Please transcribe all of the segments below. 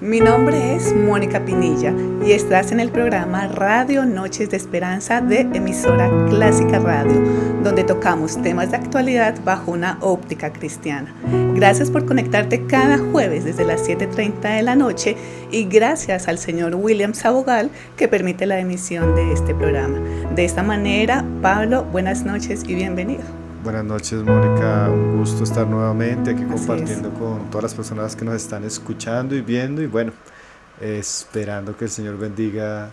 Mi nombre es Mónica Pinilla y estás en el programa Radio Noches de Esperanza de Emisora Clásica Radio, donde tocamos temas de actualidad bajo una óptica cristiana. Gracias por conectarte cada jueves desde las 7:30 de la noche y gracias al señor William Sabogal que permite la emisión de este programa. De esta manera, Pablo, buenas noches y bienvenido. Buenas noches, Mónica, un gusto estar nuevamente aquí compartiendo con todas las personas que nos están escuchando y viendo y bueno, esperando que el Señor bendiga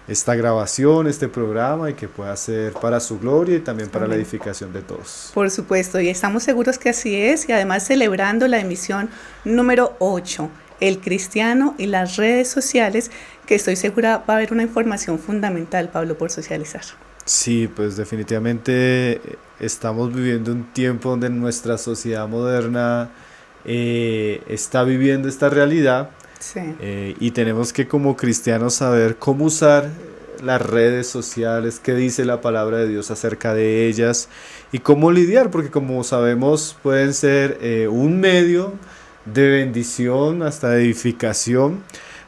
esta grabación, este programa y que pueda ser para su gloria y también para la edificación de todos. Por supuesto, y estamos seguros que así es y además celebrando la emisión número 8, El Cristiano y las redes sociales, que estoy segura va a haber una información fundamental, Pablo, por socializar. Sí, pues definitivamente estamos viviendo un tiempo donde nuestra sociedad moderna está viviendo esta realidad. Sí. Y tenemos que como cristianos saber cómo usar las redes sociales, qué dice la palabra de Dios acerca de ellas y cómo lidiar, porque como sabemos pueden ser un medio de bendición hasta de edificación,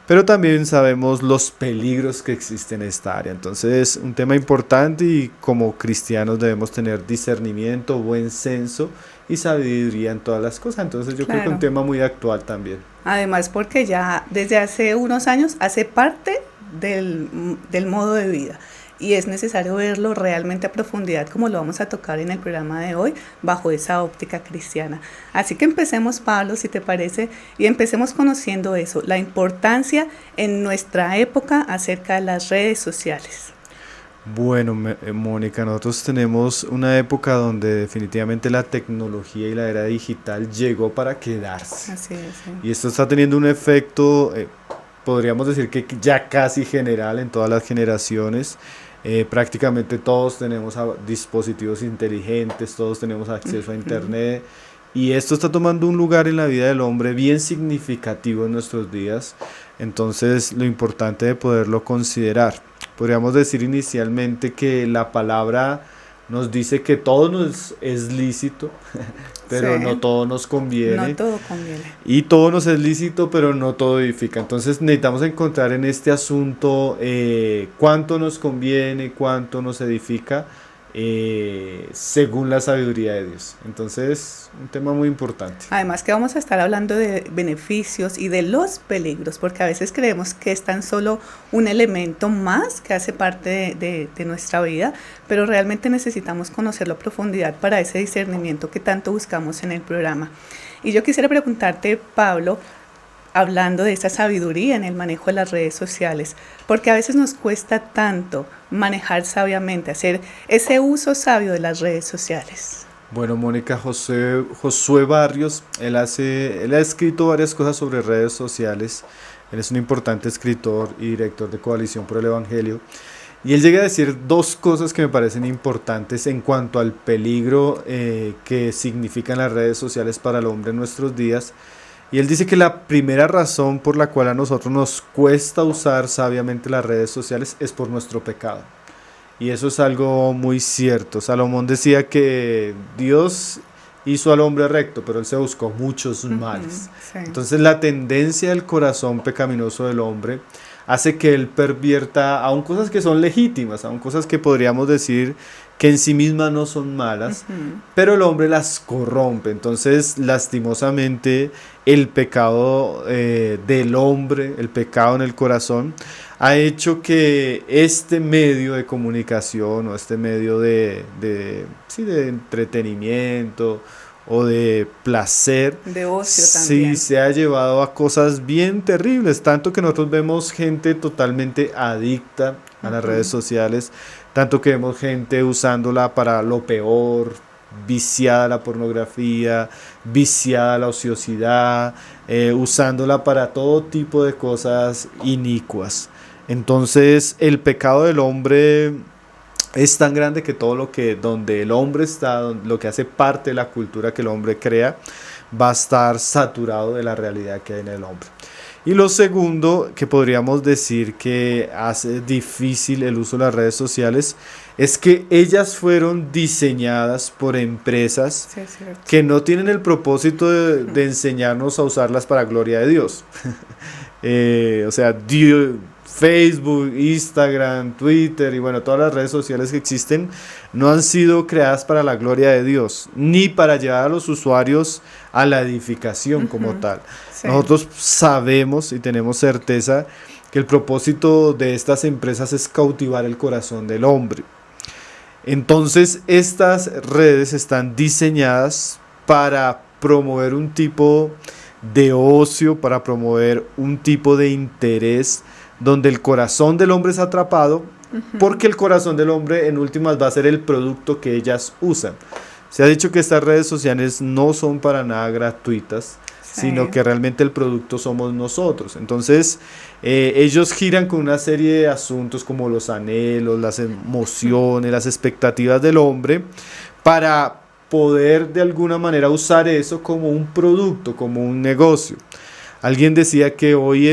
pero también sabemos los peligros que existen en esta área. Entonces, un tema importante y como cristianos debemos tener discernimiento, buen senso y sabiduría en todas las cosas. Entonces, yo creo que es un tema muy actual también. Además, porque ya desde hace unos años hace parte del modo de vida. Y es necesario verlo realmente a profundidad, como lo vamos a tocar en el programa de hoy, bajo esa óptica cristiana. Así que empecemos, Pablo, si te parece, y empecemos conociendo eso, la importancia en nuestra época acerca de las redes sociales. Bueno, Mónica, nosotros tenemos una época donde definitivamente la tecnología y la era digital llegó para quedarse. Así es, sí. Y esto está teniendo un efecto, podríamos decir que ya casi general en todas las generaciones. Prácticamente todos tenemos dispositivos inteligentes, todos tenemos acceso a internet y esto está tomando un lugar en la vida del hombre bien significativo en nuestros días. Entonces lo importante de poderlo considerar, podríamos decir inicialmente que la palabra nos dice que todo nos es lícito, pero sí, no todo nos conviene. No todo conviene. Y todo nos es lícito, pero no todo edifica. Entonces necesitamos encontrar en este asunto cuánto nos conviene, cuánto nos edifica, según la sabiduría de Dios. Entonces, un tema muy importante. Además que vamos a estar hablando de beneficios y de los peligros, porque a veces creemos que es tan solo un elemento más que hace parte de nuestra vida, pero realmente necesitamos conocerlo a profundidad para ese discernimiento que tanto buscamos en el programa. Y yo quisiera preguntarte, Pablo, hablando de esa sabiduría en el manejo de las redes sociales, porque a veces nos cuesta tanto manejar sabiamente, hacer ese uso sabio de las redes sociales. Bueno, Mónica, Josué Barrios, él ha escrito varias cosas sobre redes sociales. Él es un importante escritor y director de Coalición por el Evangelio. Y él llega a decir dos cosas que me parecen importantes en cuanto al peligro que significan las redes sociales para el hombre en nuestros días. Y él dice que la primera razón por la cual a nosotros nos cuesta usar sabiamente las redes sociales es por nuestro pecado. Y eso es algo muy cierto. Salomón decía que Dios hizo al hombre recto, pero él se buscó muchos males. Sí. Entonces la tendencia del corazón pecaminoso del hombre hace que él pervierta aun cosas que son legítimas, aun cosas que podríamos decir que en sí mismas no son malas, pero el hombre las corrompe. Entonces, lastimosamente, el pecado del hombre, el pecado en el corazón, ha hecho que este medio de comunicación o este medio de entretenimiento o de placer, de ocio también, sí, se ha llevado a cosas bien terribles, tanto que nosotros vemos gente totalmente adicta a las redes sociales, tanto que vemos gente usándola para lo peor, viciada a la pornografía, viciada a la ociosidad, usándola para todo tipo de cosas inicuas. Entonces el pecado del hombre es tan grande que donde el hombre está, lo que hace parte de la cultura que el hombre crea, va a estar saturado de la realidad que hay en el hombre. Y lo segundo que podríamos decir que hace difícil el uso de las redes sociales es que ellas fueron diseñadas por empresas que no tienen el propósito de enseñarnos a usarlas para gloria de Dios. o sea, Facebook, Instagram, Twitter y bueno, todas las redes sociales que existen no han sido creadas para la gloria de Dios, ni para llevar a los usuarios a la edificación como tal. Sí. Nosotros sabemos y tenemos certeza que el propósito de estas empresas es cautivar el corazón del hombre. Entonces, estas redes están diseñadas para promover un tipo de ocio, para promover un tipo de interés donde el corazón del hombre es atrapado, porque el corazón del hombre en últimas va a ser el producto que ellas usan. Se ha dicho que estas redes sociales no son para nada gratuitas, sino que realmente el producto somos nosotros. Entonces, ellos giran con una serie de asuntos como los anhelos, las emociones, las expectativas del hombre, para poder de alguna manera usar eso como un producto, como un negocio. Alguien decía que hoy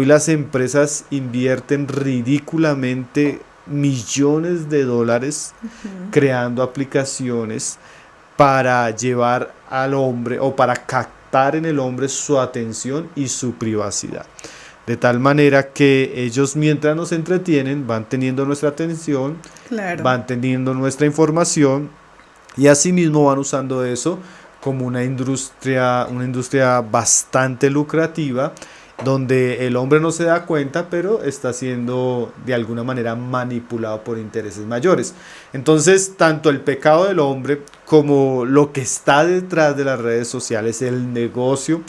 las empresas invierten ridículamente millones de dólares creando aplicaciones para llevar al hombre o para captar en el hombre su atención y su privacidad. De tal manera que ellos, mientras nos entretienen, van teniendo nuestra atención, van teniendo nuestra información y asimismo van usando eso como una industria bastante lucrativa, donde el hombre no se da cuenta, pero está siendo de alguna manera manipulado por intereses mayores. Entonces, tanto el pecado del hombre como lo que está detrás de las redes sociales, el negocio,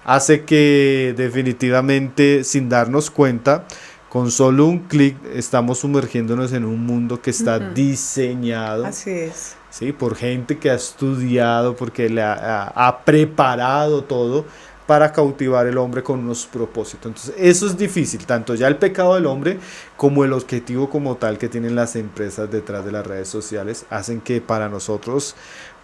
hace que definitivamente, sin darnos cuenta, con solo un clic estamos sumergiéndonos en un mundo que está diseñado. Así es. Sí, por gente que ha estudiado, porque le ha preparado todo para cautivar el hombre con unos propósitos. Entonces, eso es difícil, tanto ya el pecado del hombre como el objetivo como tal que tienen las empresas detrás de las redes sociales, hacen que para nosotros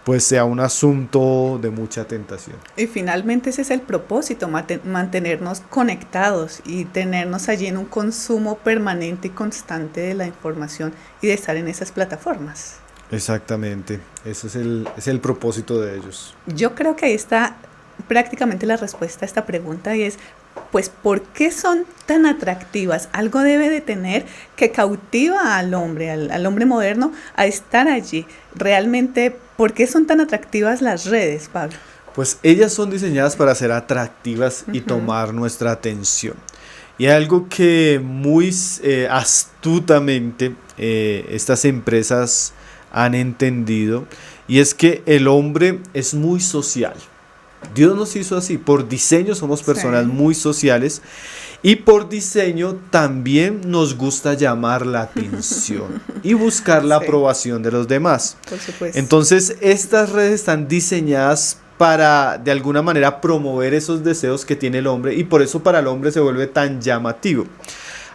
pues sea un asunto de mucha tentación. Y finalmente ese es el propósito, mantenernos conectados y tenernos allí en un consumo permanente y constante de la información y de estar en esas plataformas. Exactamente, ese es el propósito de ellos. Yo creo que ahí está prácticamente la respuesta a esta pregunta y es, pues, ¿por qué son tan atractivas? Algo debe de tener que cautiva al hombre, al hombre moderno a estar allí. Realmente, ¿por qué son tan atractivas las redes, Pablo? Pues ellas son diseñadas para ser atractivas y tomar nuestra atención. Y algo que muy astutamente estas empresas han entendido, y es que el hombre es muy social. Dios nos hizo así, por diseño somos personas muy sociales y por diseño también nos gusta llamar la atención y buscar la aprobación de los demás. Por supuesto. Entonces estas redes están diseñadas para de alguna manera promover esos deseos que tiene el hombre y por eso para el hombre se vuelve tan llamativo.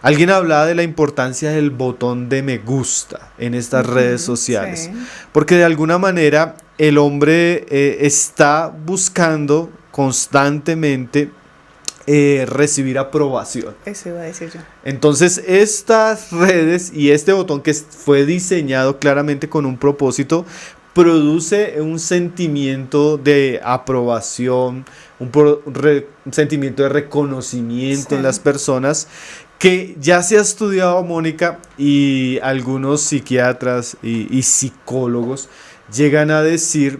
Alguien hablaba de la importancia del botón de me gusta en estas redes sociales, porque de alguna manera el hombre está buscando constantemente recibir aprobación. Eso iba a decir yo. Entonces estas redes y este botón que fue diseñado claramente con un propósito, produce un sentimiento de aprobación, un sentimiento de reconocimiento en las personas, que ya se ha estudiado, Mónica, y algunos psiquiatras y psicólogos llegan a decir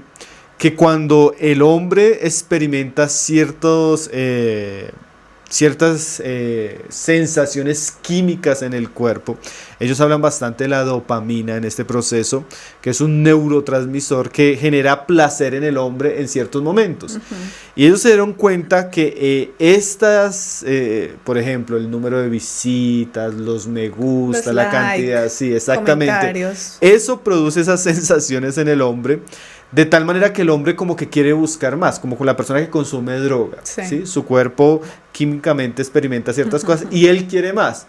que cuando el hombre experimenta ciertas sensaciones químicas en el cuerpo, ellos hablan bastante de la dopamina en este proceso, que es un neurotransmisor que genera placer en el hombre en ciertos momentos. Y ellos se dieron cuenta que por ejemplo, el número de visitas, los me gusta, la cantidad, sí, exactamente. Comentarios. Eso produce esas sensaciones en el hombre, de tal manera que el hombre como que quiere buscar más, como con la persona que consume droga, ¿sí? Su cuerpo químicamente experimenta ciertas cosas y él quiere más.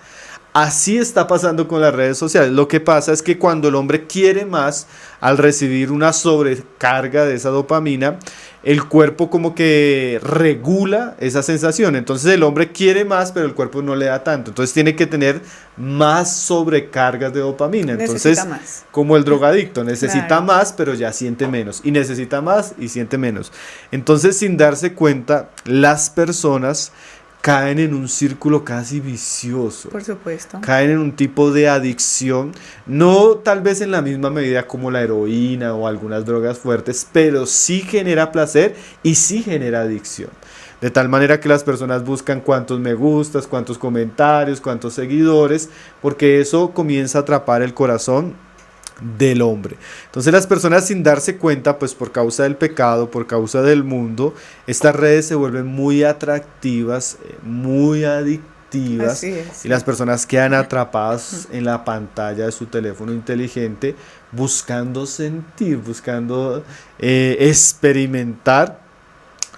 Así está pasando con las redes sociales. Lo que pasa es que cuando el hombre quiere más, al recibir una sobrecarga de esa dopamina, el cuerpo como que regula esa sensación. Entonces el hombre quiere más, pero el cuerpo no le da tanto. Entonces tiene que tener más sobrecargas de dopamina. Entonces, más. Como el drogadicto, necesita más, pero ya siente menos. Y necesita más y siente menos. Entonces, sin darse cuenta, las personas caen en un círculo casi vicioso. Por supuesto. Caen en un tipo de adicción, no tal vez en la misma medida como la heroína o algunas drogas fuertes, pero sí genera placer y sí genera adicción. De tal manera que las personas buscan cuántos me gustas, cuántos comentarios, cuántos seguidores, porque eso comienza a atrapar el corazón del hombre. Entonces las personas, sin darse cuenta, pues por causa del pecado, por causa del mundo, estas redes se vuelven muy atractivas, muy adictivas. Así es. Y las personas quedan atrapadas en la pantalla de su teléfono inteligente, buscando sentir, buscando experimentar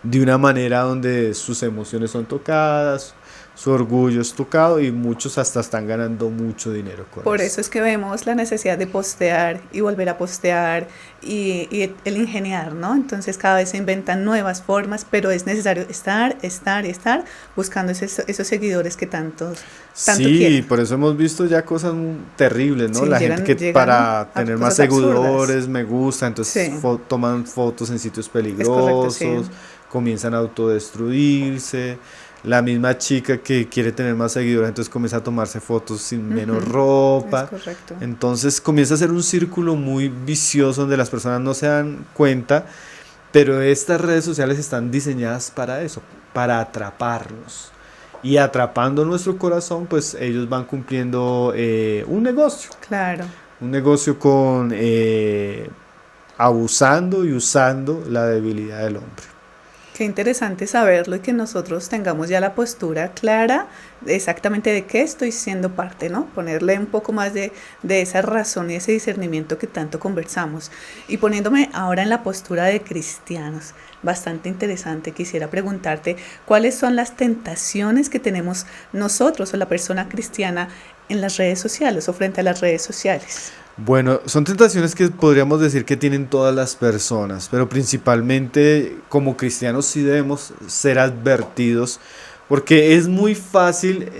de una manera donde sus emociones son tocadas, su orgullo es tocado, y muchos hasta están ganando mucho dinero con Por eso es que vemos la necesidad de postear y volver a postear y el ingeniar, ¿no? Entonces cada vez se inventan nuevas formas, pero es necesario estar buscando esos seguidores que tanto Sí, quieren. por eso hemos visto ya cosas muy terribles, ¿no? Sí, la llegan gente que para a tener más cosas seguidores, absurdas. me gusta, entonces Sí. toman fotos en sitios Es correcto, peligrosos, sí. comienzan a autodestruirse. La misma chica que quiere tener más seguidores, entonces comienza a tomarse fotos sin menos ropa. Es correcto. Entonces comienza a ser un círculo muy vicioso donde las personas no se dan cuenta, pero estas redes sociales están diseñadas para eso, para atraparnos. Y atrapando nuestro corazón, pues ellos van cumpliendo un negocio. Claro. Un negocio con abusando y usando la debilidad del hombre. Qué interesante saberlo y que nosotros tengamos ya la postura clara de exactamente de qué estoy siendo parte, ¿no? Ponerle un poco más de esa razón y ese discernimiento que tanto conversamos. Y poniéndome ahora en la postura de cristianos, bastante interesante, quisiera preguntarte cuáles son las tentaciones que tenemos nosotros o la persona cristiana en las redes sociales o frente a las redes sociales. Bueno, son tentaciones que podríamos decir que tienen todas las personas, pero principalmente como cristianos sí debemos ser advertidos, porque es muy fácil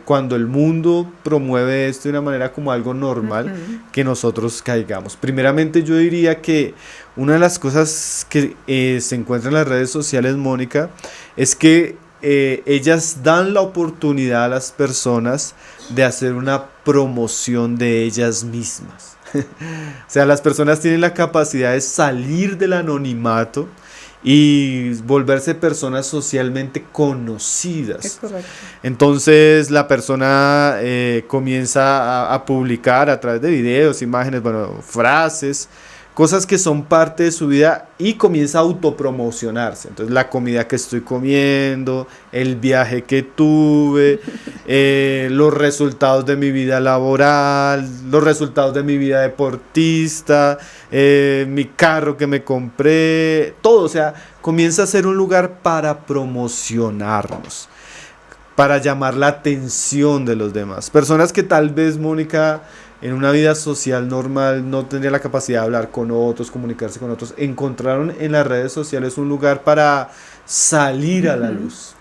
cuando el mundo promueve esto de una manera como algo normal, que nosotros caigamos. Primeramente yo diría que una de las cosas que se encuentra en las redes sociales, Mónica, es que ellas dan la oportunidad a las personas de hacer una promoción de ellas mismas. O sea, las personas tienen la capacidad de salir del anonimato y volverse personas socialmente conocidas. Es correcto. Entonces la persona comienza a publicar a través de videos, imágenes, bueno, frases, cosas que son parte de su vida, y comienza a autopromocionarse. Entonces la comida que estoy comiendo, el viaje que tuve, los resultados de mi vida laboral, los resultados de mi vida deportista, mi carro que me compré, todo. O sea, comienza a ser un lugar para promocionarnos, para llamar la atención de los demás. Personas que tal vez, Mónica, en una vida social normal no tendría la capacidad de hablar con otros, comunicarse con otros, encontraron en las redes sociales un lugar para salir a la luz.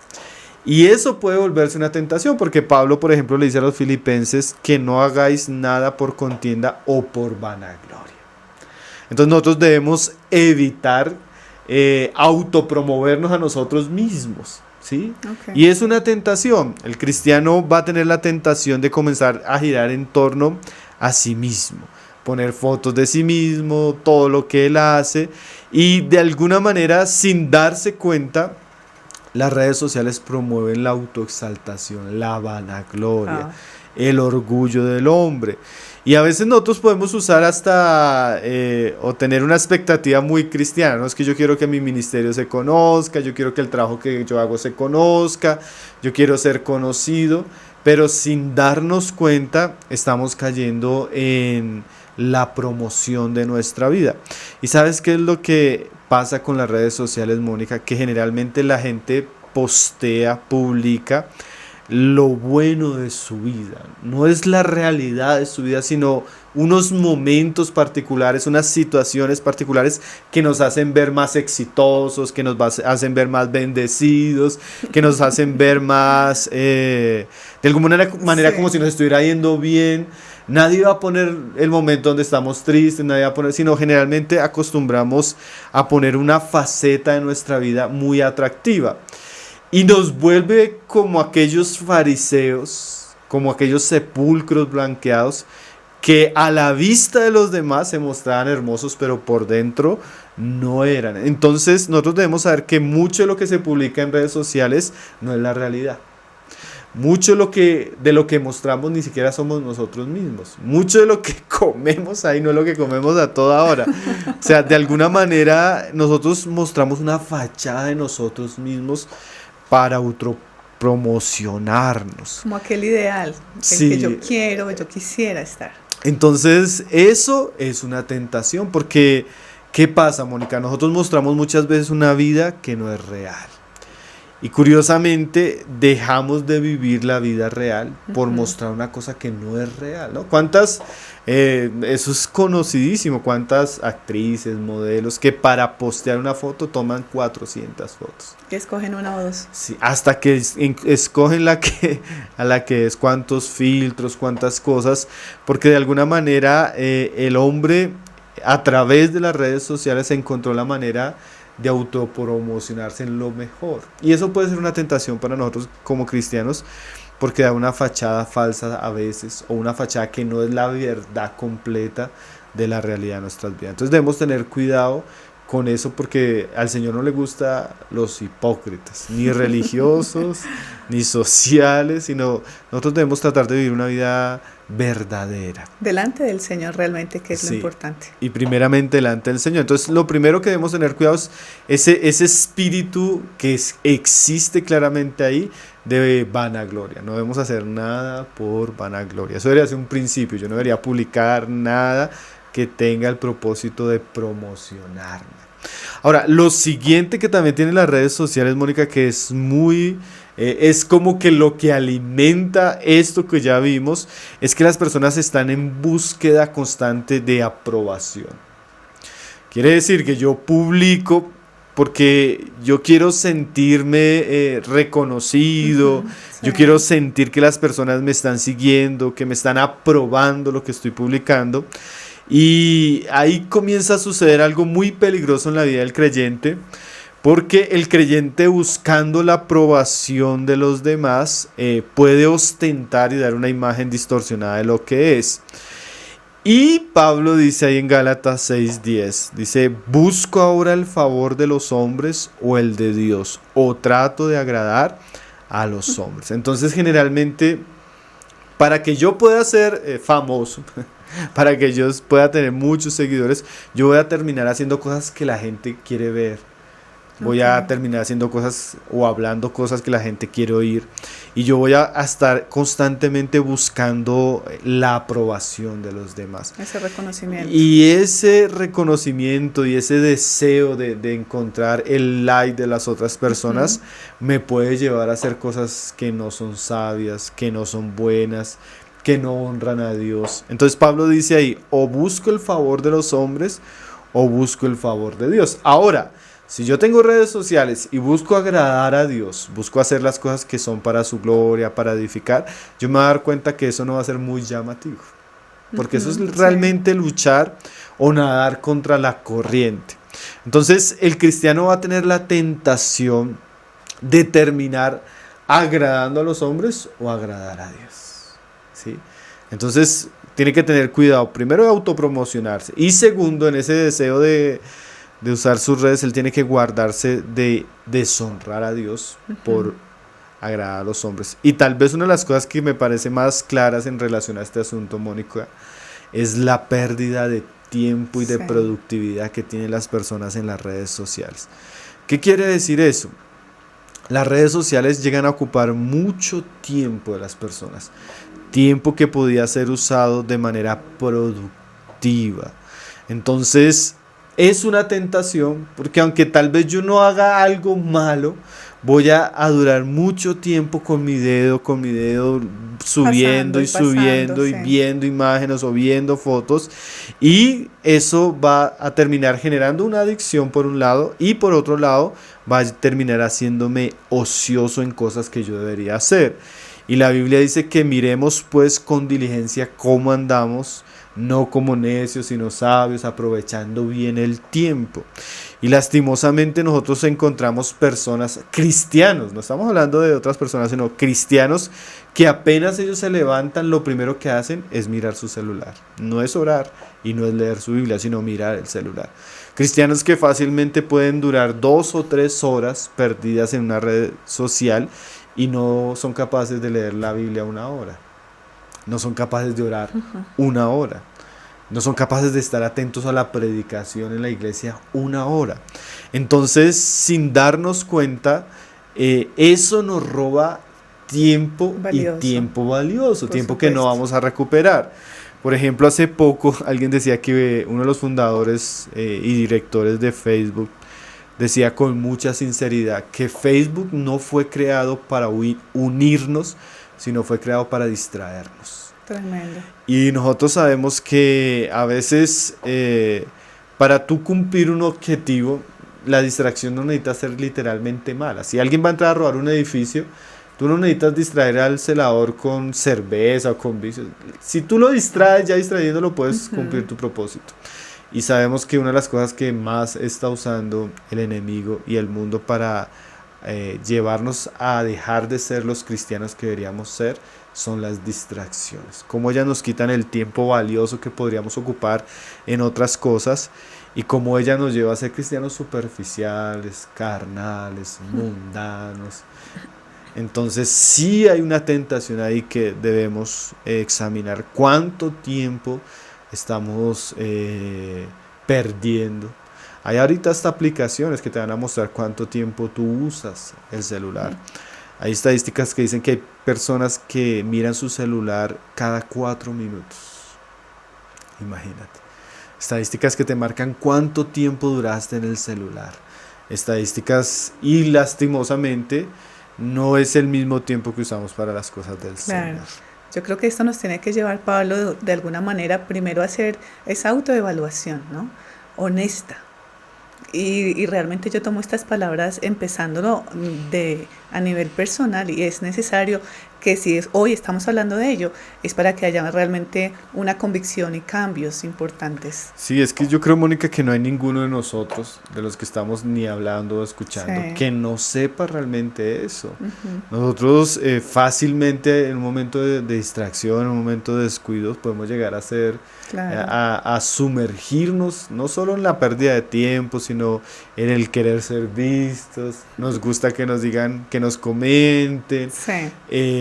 Y eso puede volverse una tentación, porque Pablo, por ejemplo, le dice a los filipenses que no hagáis nada por contienda o por vanagloria. Entonces nosotros debemos evitar autopromovernos a nosotros mismos, ¿sí? Okay. Y es una tentación. El cristiano va a tener la tentación de comenzar a girar en torno a sí mismo, poner fotos de sí mismo, todo lo que él hace, y de alguna manera, sin darse cuenta, las redes sociales promueven la autoexaltación, la vanagloria, el orgullo del hombre. Y a veces nosotros podemos usar hasta o tener una expectativa muy cristiana, ¿no? Es que yo quiero que mi ministerio se conozca, yo quiero que el trabajo que yo hago se conozca, yo quiero ser conocido, pero sin darnos cuenta estamos cayendo en la promoción de nuestra vida. ¿Y sabes qué es lo que pasa con las redes sociales, Mónica? Que generalmente la gente postea, publica lo bueno de su vida. No es la realidad de su vida, sino unos momentos particulares, unas situaciones particulares que nos hacen ver más exitosos, que nos hacen ver más bendecidos, que nos hacen ver más, de alguna manera sí, como si nos estuviera yendo bien. Nadie va a poner el momento donde estamos tristes, nadie va a poner, sino generalmente acostumbramos a poner una faceta de nuestra vida muy atractiva. y nos vuelve como aquellos fariseos, como aquellos sepulcros blanqueados que a la vista de los demás se mostraban hermosos, pero por dentro no eran. Entonces nosotros debemos saber que mucho de lo que se publica en redes sociales no es la realidad. Mucho de lo que mostramos ni siquiera somos nosotros mismos. Mucho de lo que comemos ahí no es lo que comemos a toda hora. O sea, de alguna manera nosotros mostramos una fachada de nosotros mismos para autopromocionarnos. Como aquel ideal, Sí. el que yo quisiera estar. Entonces eso es una tentación porque ¿qué pasa, Mónica? Nosotros mostramos muchas veces una vida que no es real. Y curiosamente dejamos de vivir la vida real por mostrar una cosa que no es real, ¿no? Eso es conocidísimo, cuántas actrices, modelos que para postear una foto toman 400 fotos. Que escogen una o dos. Sí, hasta que escogen a la que es, cuántos filtros, cuántas cosas, porque de alguna manera el hombre a través de las redes sociales encontró la manera de autopromocionarse en lo mejor. Y eso puede ser una tentación para nosotros como cristianos, porque da una fachada falsa a veces, o una fachada que no es la verdad completa de la realidad de nuestras vidas. Entonces debemos tener cuidado con eso, porque al Señor no le gusta los hipócritas, ni religiosos, ni sociales, sino nosotros debemos tratar de vivir una vida verdadera. Delante del Señor realmente, que es Sí. lo importante. Y primeramente delante del Señor. Entonces lo primero que debemos tener cuidado es ese espíritu que existe claramente ahí de vanagloria. No debemos hacer nada por vanagloria. Eso debería ser un principio. Yo no debería publicar nada que tenga el propósito de promocionarme. Ahora, lo siguiente que también tienen las redes sociales, Mónica, que es es como que lo que alimenta esto que ya vimos, es que las personas están en búsqueda constante de aprobación. Quiere decir que yo publico porque yo quiero sentirme reconocido, Sí. yo quiero sentir que las personas me están siguiendo, que me están aprobando lo que estoy publicando. Y ahí comienza a suceder algo muy peligroso en la vida del creyente, porque el creyente, buscando la aprobación de los demás, puede ostentar y dar una imagen distorsionada de lo que es. Y Pablo dice ahí en Gálatas 6:10, dice: ¿busco ahora el favor de los hombres o el de Dios? ¿O trato de agradar a los hombres? Entonces, generalmente, para que yo pueda ser famoso, para que yo pueda tener muchos seguidores, yo voy a terminar haciendo cosas que la gente quiere ver. Voy a terminar haciendo cosas o hablando cosas que la gente quiere oír. Y yo voy a estar constantemente buscando la aprobación de los demás. Ese reconocimiento. Y ese reconocimiento y ese deseo de encontrar el like de las otras personas me puede llevar a hacer cosas que no son sabias, que no son buenas, que no honran a Dios. Entonces Pablo dice ahí: o busco el favor de los hombres o busco el favor de Dios. Ahora, si yo tengo redes sociales y busco agradar a Dios, busco hacer las cosas que son para su gloria, para edificar, yo me voy a dar cuenta que eso no va a ser muy llamativo. Porque eso es realmente luchar o nadar contra la corriente. Entonces el cristiano va a tener la tentación de terminar agradando a los hombres o agradar a Dios. ¿Sí? Entonces tiene que tener cuidado, primero de autopromocionarse, y segundo, en ese deseo de usar sus redes, él tiene que guardarse de deshonrar a Dios por agradar a los hombres. Y tal vez una de las cosas que me parece más claras en relación a este asunto, Mónica, es la pérdida de tiempo y de productividad que tienen las personas en las redes sociales. ¿Qué quiere decir eso? Las redes sociales llegan a ocupar mucho tiempo de las personas, tiempo que podía ser usado de manera productiva. Entonces es una tentación, porque aunque tal vez yo no haga algo malo, voy a durar mucho tiempo con mi dedo subiendo pasando, y viendo imágenes o viendo fotos, y eso va a terminar generando una adicción por un lado, y por otro lado va a terminar haciéndome ocioso en cosas que yo debería hacer. Y la Biblia dice que miremos pues con diligencia cómo andamos, no como necios, sino sabios, aprovechando bien el tiempo. Y lastimosamente nosotros encontramos personas, cristianos, no estamos hablando de otras personas, sino cristianos, que apenas ellos se levantan, lo primero que hacen es mirar su celular. No es orar y no es leer su Biblia, sino mirar el celular. Cristianos que fácilmente pueden durar 2 o 3 horas perdidas en una red social y no son capaces de leer la Biblia 1 hora. No son capaces de orar 1 hora. No son capaces de estar atentos a la predicación en la iglesia 1 hora. Entonces, sin darnos cuenta, eso nos roba tiempo valioso. Y tiempo valioso, por tiempo supuesto. Que no vamos a recuperar. Por ejemplo, hace poco alguien decía que uno de los fundadores y directores de Facebook decía con mucha sinceridad que Facebook no fue creado para unirnos, sino fue creado para distraernos. Tremendo. Y nosotros sabemos que a veces para tú cumplir un objetivo, la distracción no necesita ser literalmente mala. Si alguien va a entrar a robar un edificio, tú no necesitas distraer al celador con cerveza o con vicios. Si tú lo distraes, ya distrayéndolo puedes cumplir tu propósito. Y sabemos que una de las cosas que más está usando el enemigo y el mundo para llevarnos a dejar de ser los cristianos que deberíamos ser son las distracciones. Cómo ellas nos quitan el tiempo valioso que podríamos ocupar en otras cosas y cómo ella nos lleva a ser cristianos superficiales, carnales, mundanos. Entonces sí hay una tentación ahí que debemos examinar cuánto tiempo estamos perdiendo. Hay ahorita hasta aplicaciones que te van a mostrar cuánto tiempo tú usas el celular. Hay estadísticas que dicen que hay personas que miran su celular cada 4 minutos. Imagínate. Estadísticas que te marcan cuánto tiempo duraste en el celular. Estadísticas y lastimosamente no es el mismo tiempo que usamos para las cosas del celular. Yo creo que esto nos tiene que llevar, Pablo, de alguna manera primero a hacer esa autoevaluación, ¿no? Honesta. Y realmente yo tomo estas palabras empezándolo a nivel personal y es necesario que si hoy estamos hablando de ello, es para que haya realmente una convicción y cambios importantes. Sí, es que yo creo, Mónica, que no hay ninguno de nosotros, de los que estamos ni hablando o escuchando, sí, que no sepa realmente eso. Nosotros fácilmente en un momento de distracción, en un momento de descuidos, podemos llegar a ser, claro, a sumergirnos, no solo en la pérdida de tiempo, sino en el querer ser vistos. Nos gusta que nos digan, que nos comenten. Sí.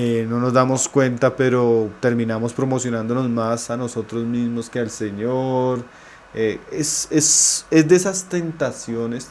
No nos damos cuenta, pero terminamos promocionándonos más a nosotros mismos que al Señor. Es de esas tentaciones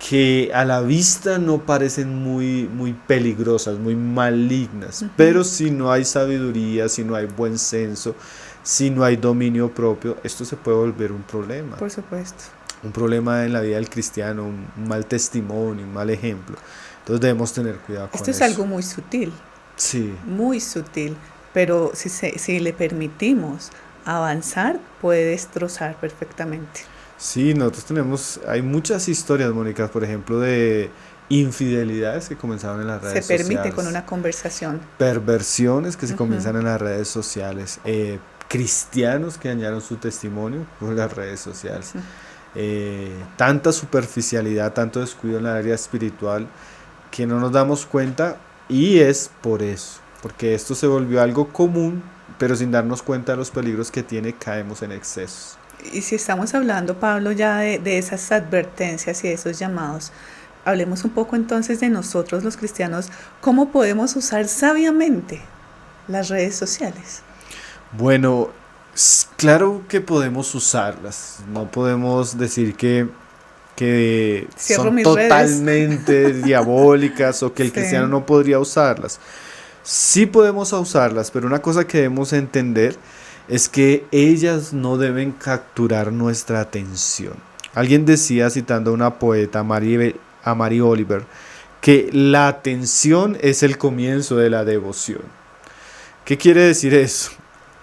que a la vista no parecen muy peligrosas, muy malignas, pero si no hay sabiduría, si no hay buen senso, si no hay dominio propio, esto se puede volver un problema. Por supuesto. Un problema en la vida del cristiano, un mal testimonio, un mal ejemplo. Entonces debemos tener cuidado con eso. Esto es algo muy sutil. Sí. Muy sutil, pero si le permitimos avanzar, puede destrozar perfectamente. Sí, hay muchas historias, Mónica, por ejemplo, de infidelidades que comenzaron en las redes sociales. Se permite con una conversación. Perversiones que se comienzan en las redes sociales. Cristianos que dañaron su testimonio por las redes sociales. Tanta superficialidad, tanto descuido en la área espiritual que no nos damos cuenta. Y es por eso, porque esto se volvió algo común, pero sin darnos cuenta de los peligros que tiene, caemos en excesos. Y si estamos hablando, Pablo, ya de esas advertencias y de esos llamados, hablemos un poco entonces de nosotros los cristianos, ¿cómo podemos usar sabiamente las redes sociales? Bueno, claro que podemos usarlas, no podemos decir que son totalmente diabólicas o que el cristiano no podría usarlas. Sí podemos usarlas, pero una cosa que debemos entender es que ellas no deben capturar nuestra atención. Alguien decía, citando a una poeta, a Mary Oliver, que la atención es el comienzo de la devoción. ¿Qué quiere decir eso?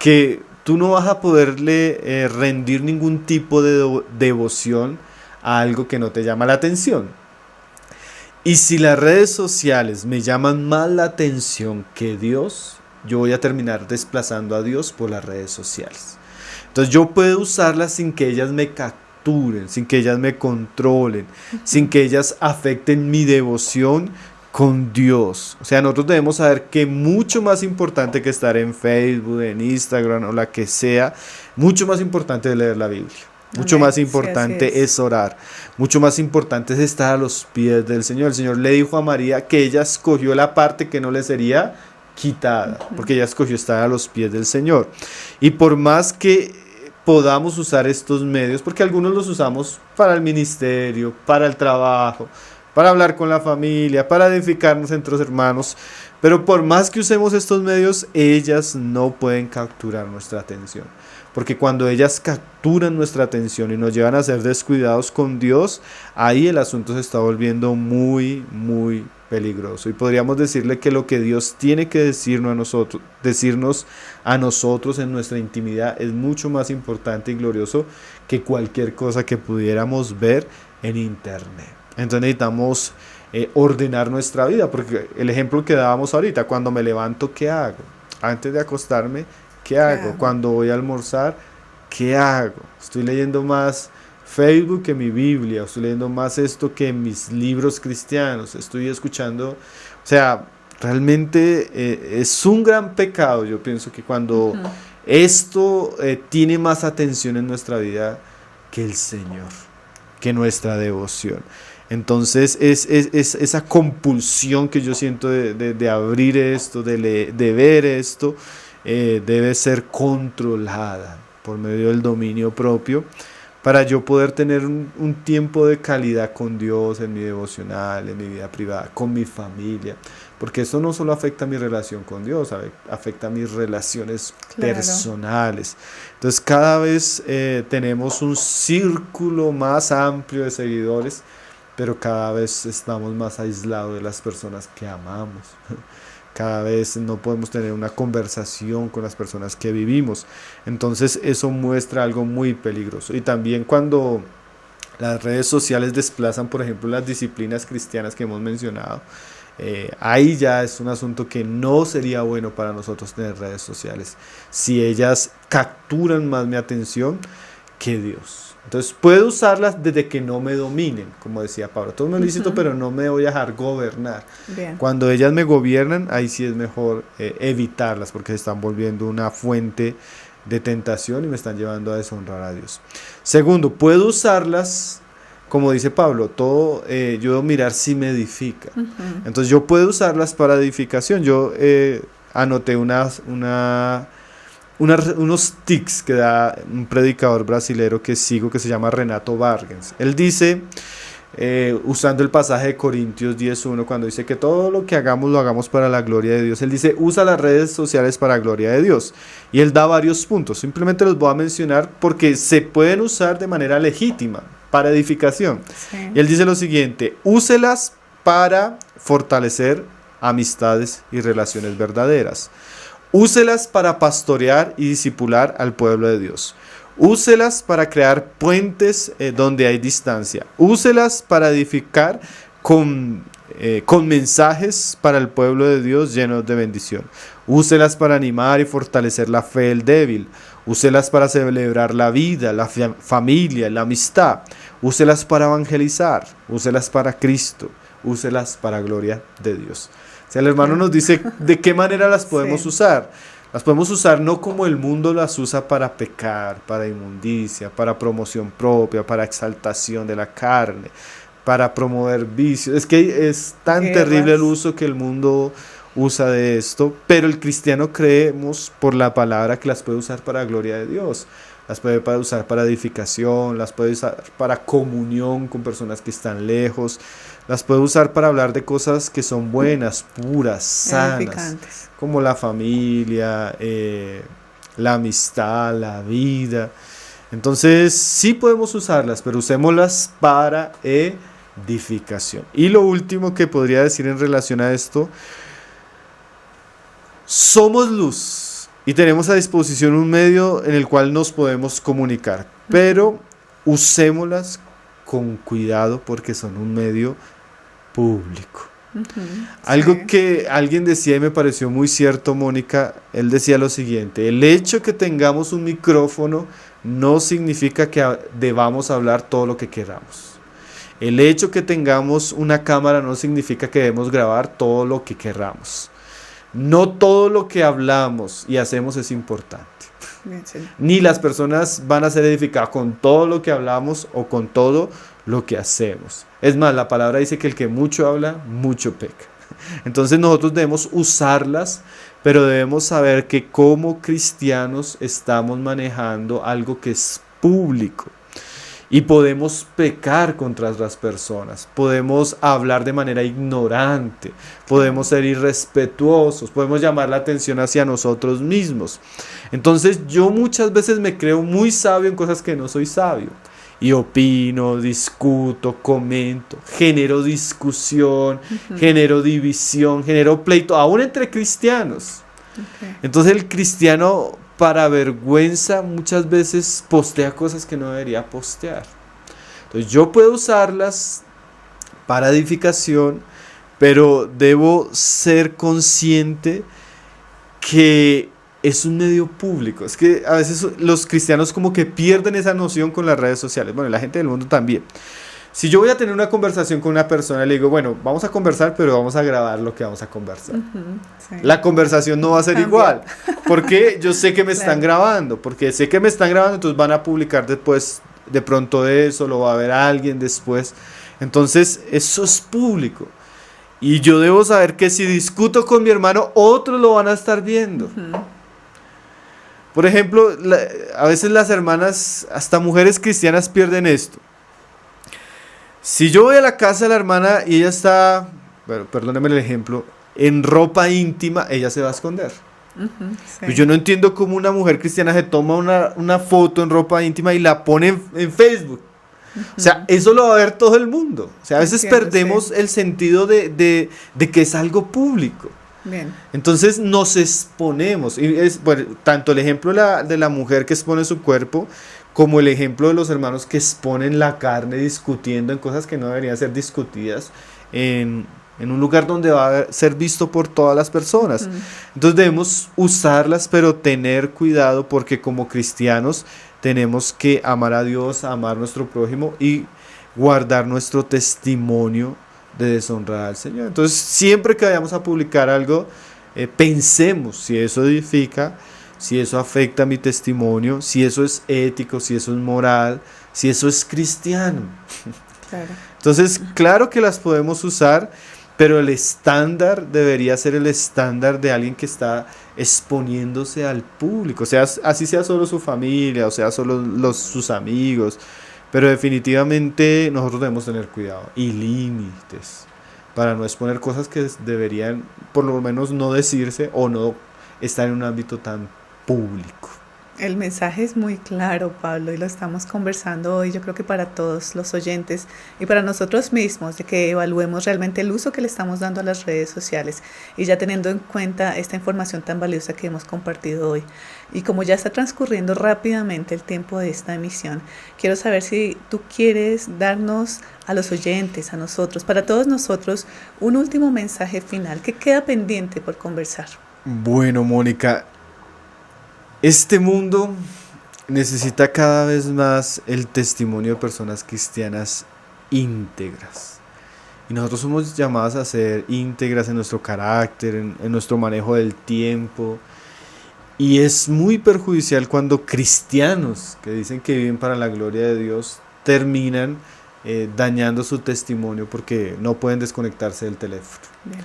Que tú no vas a poderle rendir ningún tipo de devoción a algo que no te llama la atención. Y si las redes sociales me llaman más la atención que Dios, yo voy a terminar desplazando a Dios por las redes sociales. Entonces yo puedo usarlas sin que ellas me capturen, sin que ellas me controlen, sin que ellas afecten mi devoción con Dios. O sea, nosotros debemos saber que mucho más importante que estar en Facebook, en Instagram o la que sea, mucho más importante es leer la Biblia. Mucho más importante es orar. Mucho más importante es estar a los pies del Señor. El Señor le dijo a María que ella escogió la parte que no le sería quitada, porque ella escogió estar a los pies del Señor. Y por más que podamos usar estos medios, porque algunos los usamos para el ministerio, para el trabajo, para hablar con la familia, para edificarnos entre los hermanos, pero por más que usemos estos medios, ellas no pueden capturar nuestra atención. Porque cuando ellas capturan nuestra atención y nos llevan a ser descuidados con Dios, ahí el asunto se está volviendo muy, muy peligroso. Y podríamos decirle que lo que Dios tiene que decirnos a nosotros en nuestra intimidad es mucho más importante y glorioso que cualquier cosa que pudiéramos ver en internet. Entonces necesitamos ordenar nuestra vida, porque el ejemplo que dábamos ahorita, cuando me levanto, ¿qué hago? Antes de acostarme, ¿qué hago? Cuando voy a almorzar, ¿qué hago? Estoy leyendo más Facebook que mi Biblia, estoy leyendo más esto que mis libros cristianos, estoy escuchando, o sea, realmente es un gran pecado. Yo pienso que cuando esto tiene más atención en nuestra vida que el Señor, que nuestra devoción. Entonces es esa compulsión que yo siento de abrir esto, de ver esto, debe ser controlada por medio del dominio propio, para yo poder tener un tiempo de calidad con Dios en mi devocional, en mi vida privada, con mi familia, porque eso no solo afecta mi relación con Dios, afecta mis relaciones personales. Entonces cada vez tenemos un círculo más amplio de seguidores, pero cada vez estamos más aislados de las personas que amamos. Cada vez no podemos tener una conversación con las personas que vivimos. Entonces eso muestra algo muy peligroso. Y también cuando las redes sociales desplazan, por ejemplo, las disciplinas cristianas que hemos mencionado, ahí ya es un asunto que no sería bueno para nosotros tener redes sociales, si ellas capturan más mi atención que Dios. Entonces puedo usarlas desde que no me dominen, como decía Pablo. Todo es muy lícito, pero no me voy a dejar gobernar. Bien. Cuando ellas me gobiernan, ahí sí es mejor evitarlas, porque se están volviendo una fuente de tentación y me están llevando a deshonrar a Dios. Segundo, puedo usarlas, como dice Pablo, todo yo debo mirar si me edifica. Entonces yo puedo usarlas para edificación. Yo anoté unos tics que da un predicador brasilero que sigo, que se llama Renato Vargas. Él dice, usando el pasaje de Corintios 10:1, cuando dice que todo lo que hagamos lo hagamos para la gloria de Dios, él dice, usa las redes sociales para la gloria de Dios, y él da varios puntos. Simplemente los voy a mencionar porque se pueden usar de manera legítima para edificación. Sí. Y él dice lo siguiente: úselas para fortalecer amistades y relaciones verdaderas. Úselas para pastorear y discipular al pueblo de Dios. Úselas para crear puentes donde hay distancia. Úselas para edificar con mensajes para el pueblo de Dios llenos de bendición. Úselas para animar y fortalecer la fe del débil. Úselas para celebrar la vida, la familia, la amistad. Úselas para evangelizar. Úselas para Cristo. Úselas para gloria de Dios. O sea, el hermano nos dice de qué manera las podemos usar. Las podemos usar no como el mundo las usa, para pecar, para inmundicia, para promoción propia, para exaltación de la carne, para promover vicios. Es que es tan terrible el uso que el mundo usa de esto, pero el cristiano creemos por la palabra que las puede usar para la gloria de Dios. Las puede usar para edificación, las puede usar para comunión con personas que están lejos, las puede usar para hablar de cosas que son buenas, puras, sanas, como la familia, la amistad, la vida. Entonces sí podemos usarlas, pero usémoslas para edificación. Y lo último que podría decir en relación a esto: somos luz. Y tenemos a disposición un medio en el cual nos podemos comunicar, pero usémoslas con cuidado porque son un medio público. Algo Sí. que alguien decía y me pareció muy cierto, Mónica, él decía lo siguiente: el hecho que tengamos un micrófono no significa que debamos hablar todo lo que queramos. El hecho que tengamos una cámara no significa que debemos grabar todo lo que queramos. No todo lo que hablamos y hacemos es importante. Bien, sí. Ni las personas van a ser edificadas con todo lo que hablamos o con todo lo que hacemos. Es más, la palabra dice que el que mucho habla, mucho peca. Entonces nosotros debemos usarlas, pero debemos saber que como cristianos estamos manejando algo que es público. Y podemos pecar contra las personas, podemos hablar de manera ignorante, podemos ser irrespetuosos, podemos llamar la atención hacia nosotros mismos. Entonces yo muchas veces me creo muy sabio en cosas que no soy sabio. Y opino, discuto, comento, genero discusión, genero división, genero pleito, aún entre cristianos. Okay. Entonces el cristiano, para vergüenza, muchas veces postea cosas que no debería postear. Entonces yo puedo usarlas para edificación, pero debo ser consciente que es un medio público. Es que a veces los cristianos como que pierden esa noción con las redes sociales. Bueno, la gente del mundo también. Si yo voy a tener una conversación con una persona, le digo, bueno, vamos a conversar, pero vamos a grabar lo que vamos a conversar. Sí. La conversación no va a ser Cambia. igual, porque yo sé que me Claro. están grabando, porque sé que me están grabando, entonces van a publicar después, de pronto de eso, lo va a ver alguien después. Entonces, eso es público. Y yo debo saber que si discuto con mi hermano, otros lo van a estar viendo. Por ejemplo, a veces las hermanas, hasta mujeres cristianas, pierden esto. Si yo voy a la casa de la hermana y ella está, bueno, perdóneme el ejemplo, en ropa íntima, ella se va a esconder. Sí. Pues yo no entiendo cómo una mujer cristiana se toma una foto en ropa íntima y la pone en Facebook. O sea, eso lo va a ver todo el mundo. O sea, a veces Entiendo, perdemos el sentido de que es algo público. Bien. Entonces nos exponemos. Y bueno, tanto el ejemplo de la mujer que expone su cuerpo, como el ejemplo de los hermanos que exponen la carne discutiendo en cosas que no deberían ser discutidas en un lugar donde va a ser visto por todas las personas. Entonces debemos usarlas, pero tener cuidado, porque como cristianos tenemos que amar a Dios, amar a nuestro prójimo y guardar nuestro testimonio de deshonrar al Señor. Entonces siempre que vayamos a publicar algo, pensemos si eso edifica, si eso afecta a mi testimonio, si eso es ético, si eso es moral, si eso es cristiano. Claro. Entonces, claro que las podemos usar, pero el estándar debería ser el estándar de alguien que está exponiéndose al público, o sea, así sea solo su familia, o sea, solo sus amigos, pero definitivamente nosotros debemos tener cuidado y límites para no exponer cosas que deberían por lo menos no decirse o no estar en un ámbito tan público. El mensaje es muy claro, Pablo, y lo estamos conversando hoy, yo creo que para todos los oyentes y para nosotros mismos, de que evaluemos realmente el uso que le estamos dando a las redes sociales y ya teniendo en cuenta esta información tan valiosa que hemos compartido hoy. Y como ya está transcurriendo rápidamente el tiempo de esta emisión, quiero saber si tú quieres darnos a los oyentes, a nosotros, para todos nosotros, un último mensaje final que queda pendiente por conversar. Bueno, Mónica, este mundo necesita cada vez más el testimonio de personas cristianas íntegras. Y nosotros somos llamados a ser íntegras en nuestro carácter, en nuestro manejo del tiempo. Y es muy perjudicial cuando cristianos que dicen que viven para la gloria de Dios terminan dañando su testimonio porque no pueden desconectarse del teléfono. Bien.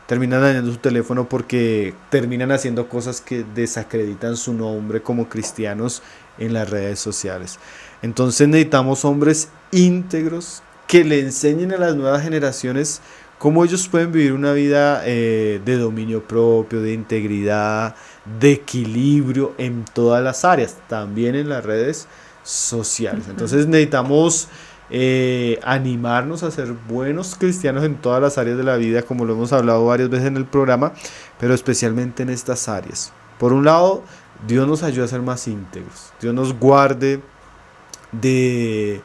Terminan dañando su teléfono porque terminan haciendo cosas que desacreditan su nombre como cristianos en las redes sociales. Entonces necesitamos hombres íntegros que le enseñen a las nuevas generaciones cómo ellos pueden vivir una vida de dominio propio, de integridad, de equilibrio en todas las áreas, también en las redes sociales. Entonces necesitamos animarnos a ser buenos cristianos en todas las áreas de la vida, como lo hemos hablado varias veces en el programa, pero especialmente en estas áreas. Por un lado, Dios nos ayuda a ser más íntegros, Dios nos guarde de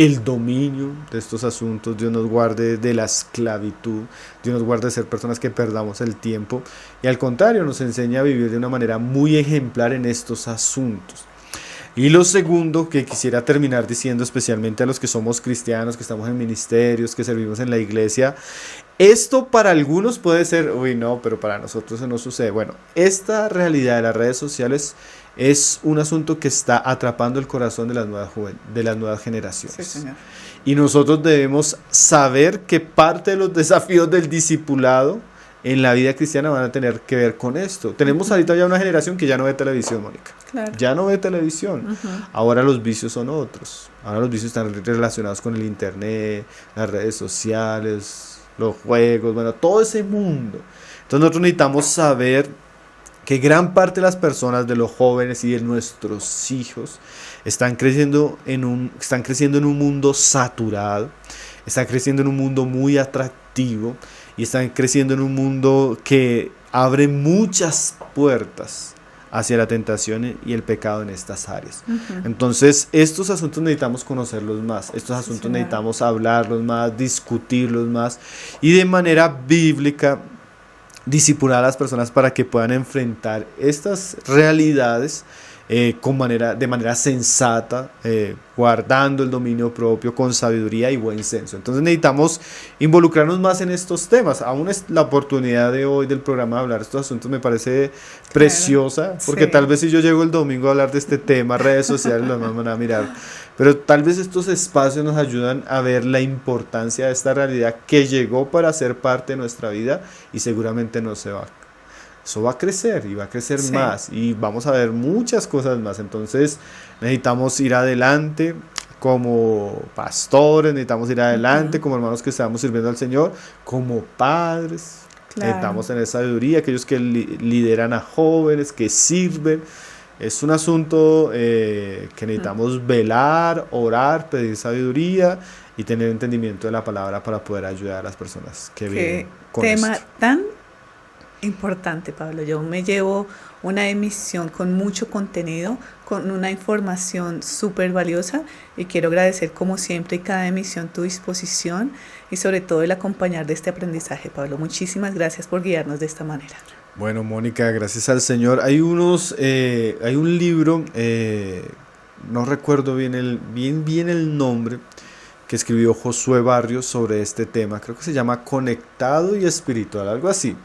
el dominio de estos asuntos, Dios nos guarde de la esclavitud, Dios nos guarde de ser personas que perdamos el tiempo, y al contrario nos enseña a vivir de una manera muy ejemplar en estos asuntos. Y lo segundo que quisiera terminar diciendo, especialmente a los que somos cristianos, que estamos en ministerios, que servimos en la iglesia, esto para algunos puede ser, uy no, pero para nosotros eso no sucede. Bueno, esta realidad de las redes sociales es un asunto que está atrapando el corazón de las nuevas generaciones. Sí, señor. Y nosotros debemos saber que parte de los desafíos del discipulado en la vida cristiana van a tener que ver con esto. Tenemos ahorita ya una generación que ya no ve televisión, Mónica. Claro. Ya no ve televisión. Ahora los vicios son otros. Ahora los vicios están relacionados con el internet, las redes sociales, los juegos, bueno, todo ese mundo. Entonces nosotros necesitamos saber que gran parte de las personas, de los jóvenes y de nuestros hijos, están creciendo en un mundo saturado, están creciendo en un mundo muy atractivo y están creciendo en un mundo que abre muchas puertas hacia la tentación y el pecado en estas áreas. Entonces, estos asuntos necesitamos conocerlos más, estos asuntos necesitamos hablarlos más, discutirlos más y de manera bíblica discipular a las personas para que puedan enfrentar estas realidades de manera sensata, guardando el dominio propio con sabiduría y buen senso. Entonces necesitamos involucrarnos más en estos temas. Aún es la oportunidad de hoy del programa de hablar de estos asuntos me parece preciosa, porque tal vez si yo llego el domingo a hablar de este tema, redes sociales, los más van a mirar. Pero tal vez estos espacios nos ayudan a ver la importancia de esta realidad que llegó para ser parte de nuestra vida y seguramente no se va. Eso va a crecer y va a crecer más y vamos a ver muchas cosas más. Entonces necesitamos ir adelante como pastores, necesitamos ir adelante como hermanos que estamos sirviendo al Señor, como padres. Necesitamos tener sabiduría, aquellos que lideran a jóvenes, que sirven. Es un asunto que necesitamos velar, orar, pedir sabiduría y tener entendimiento de la palabra para poder ayudar a las personas que viven con tema esto. Tan importante, Pablo. Yo me llevo una emisión con mucho contenido, con una información súper valiosa y quiero agradecer como siempre cada emisión tu disposición y sobre todo el acompañar de este aprendizaje, Pablo. Muchísimas gracias por guiarnos de esta manera. Bueno, Mónica, gracias al Señor. Hay un libro, no recuerdo bien el nombre, que escribió Josué Barrios sobre este tema. Creo que se llama Conectado y Espiritual, algo así.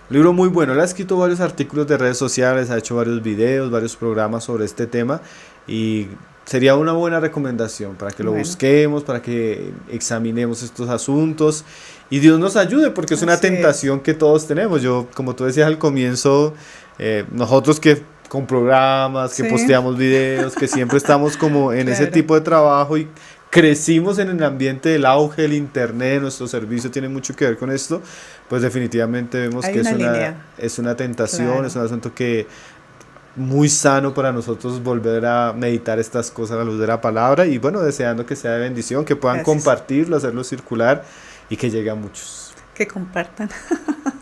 Un libro muy bueno. Él ha escrito varios artículos de redes sociales, ha hecho varios videos, varios programas sobre este tema y sería una buena recomendación para que lo busquemos, para que examinemos estos asuntos y Dios nos ayude porque es una tentación que todos tenemos. Yo, como tú decías al comienzo, nosotros que con programas, que posteamos videos, que siempre estamos como en ese tipo de trabajo y crecimos en el ambiente del auge del internet, nuestro servicio tiene mucho que ver con esto, pues definitivamente vemos que es una tentación, es un asunto que muy sano para nosotros volver a meditar estas cosas a la luz de la palabra y bueno, deseando que sea de bendición, que puedan compartirlo, hacerlo circular y que llegue a muchos. Que compartan.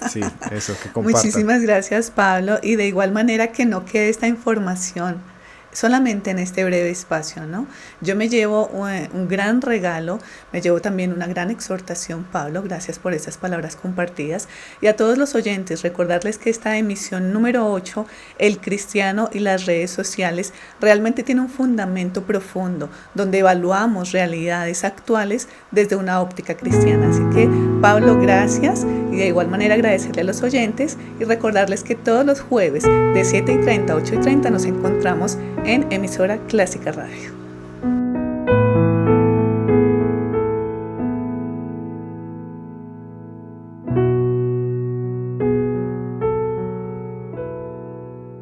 Sí, eso, que compartan. Muchísimas gracias, Pablo, y de igual manera que no quede esta información solamente en este breve espacio, ¿no? Yo me llevo un gran regalo, me llevo también una gran exhortación, Pablo, gracias por esas palabras compartidas. Y a todos los oyentes, recordarles que esta emisión número 8, El Cristiano y las redes sociales, realmente tiene un fundamento profundo, donde evaluamos realidades actuales desde una óptica cristiana. Así que, Pablo, gracias, y de igual manera agradecerle a los oyentes y recordarles que todos los jueves de 7:30 a 8:30 nos encontramos en Emisora Clásica Radio.